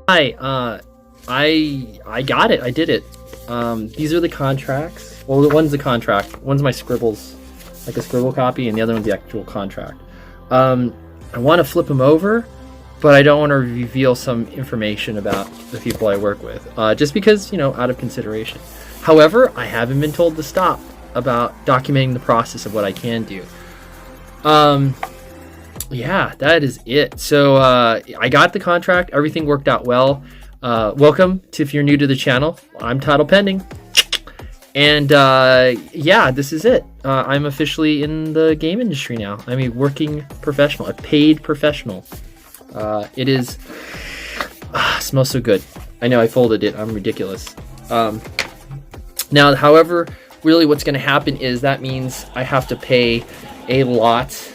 Hi, I got it. I did it. These are the contracts. Well, one's the contract. One's my scribbles, like a scribble copy, and the other one's the actual contract. I want to flip them over, but I don't want to reveal some information about the people I work with, just because, you know, out of consideration. However, I haven't been told to stop about documenting the process of what I can do. Yeah, that is it. So I got the contract. Everything worked out well. Welcome to, if you're new to the channel, I'm Title Pending. And yeah, this is it. I'm officially in the game industry now. I'm a working professional, a paid professional. It is, smells so good. I know I folded it. I'm ridiculous. Now, however, really what's going to happen is that means I have to pay a lot.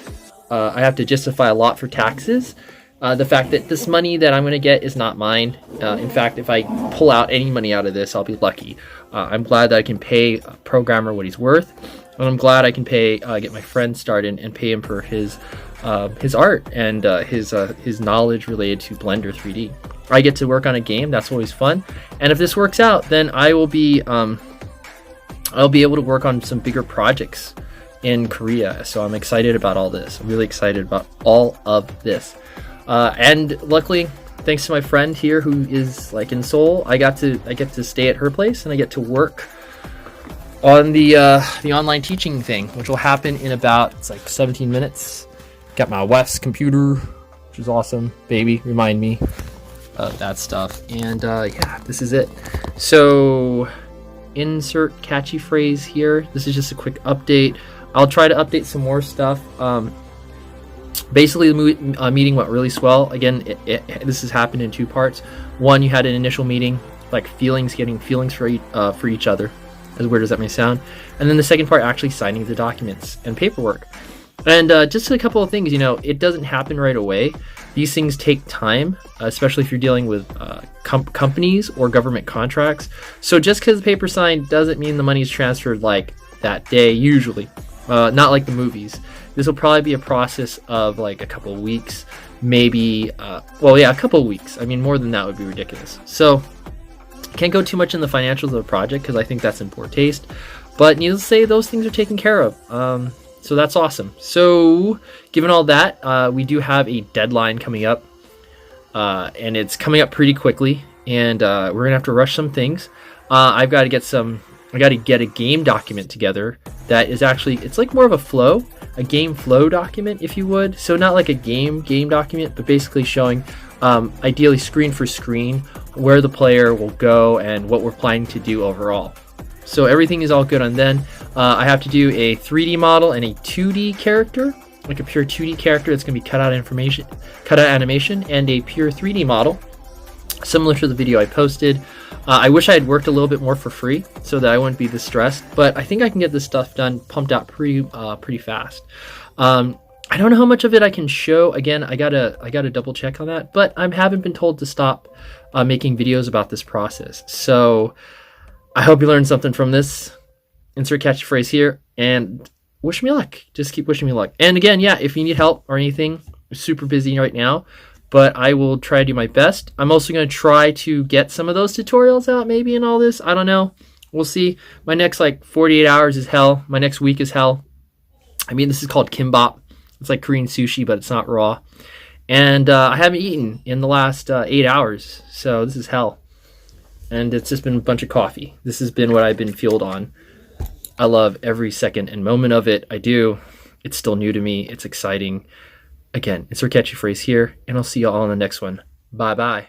I have to justify a lot for taxes. The fact that this money that I'm going to get is not mine. In fact, if I pull out any money out of this, I'll be lucky. I'm glad that I can pay a programmer what he's worth. And I'm glad I can pay, get my friend started and pay him for his art and his knowledge related to Blender 3D. I get to work on a game. That's always fun. And if this works out, then I'll be able to work on some bigger projects in Korea. So I'm excited about all this. I'm really excited about all of this. And luckily, thanks to my friend here who is like in Seoul, I get to stay at her place and I get to work on the online teaching thing, which will happen in about, it's like 17 minutes. Got my wife's computer, which is awesome. Baby, remind me of that stuff. And yeah, this is it. So insert catchy phrase here. This is just a quick update. I'll try to update some more stuff. Basically, the meeting went really swell. Again, this has happened in two parts. One, you had an initial meeting, like getting feelings for each other, as weird as that may sound. And then the second part, actually signing the documents and paperwork. And just a couple of things, you know, it doesn't happen right away. These things take time, especially if you're dealing with companies or government contracts. So just because the paper's signed doesn't mean the money's transferred like that day, usually. Not like the movies. This will probably be a process of like a couple of weeks, maybe, well, yeah, a couple of weeks. I mean, more than that would be ridiculous. So can't go too much in the financials of the project because I think that's in poor taste. But needless to say, those things are taken care of. So that's awesome. So given all that, we do have a deadline coming up, and it's coming up pretty quickly. And we're gonna have to rush some things. I've got to get a game document together that is actually, it's like more of a game flow document, if you would. So not like a game document, but basically showing, ideally screen for screen, where the player will go and what we're planning to do overall. So everything is all good on then. I have to do a 3D model and a 2D character, like a pure 2D character that's going to be cut out animation, and a pure 3D model, similar to the video I posted. I wish I had worked a little bit more for free so that I wouldn't be this stressed, but I think I can get this stuff done, pumped out pretty fast. I don't know how much of it I can show. Again, I gotta double check on that, but I haven't been told to stop making videos about this process. So I hope you learned something from this. Insert catchy phrase here, and wish me luck. Just keep wishing me luck. And again, yeah, if you need help or anything, I'm super busy right now, but I will try to do my best. I'm also going to try to get some of those tutorials out maybe in all this. I don't know. We'll see. My next like 48 hours is hell. My next week is hell. I mean, this is called kimbap. It's like Korean sushi, but it's not raw. And I haven't eaten in the last 8 hours. So this is hell. And it's just been a bunch of coffee. This has been what I've been fueled on. I love every second and moment of it. I do. It's still new to me. It's exciting. Again, it's our catchy phrase here, and I'll see you all on the next one. Bye-bye.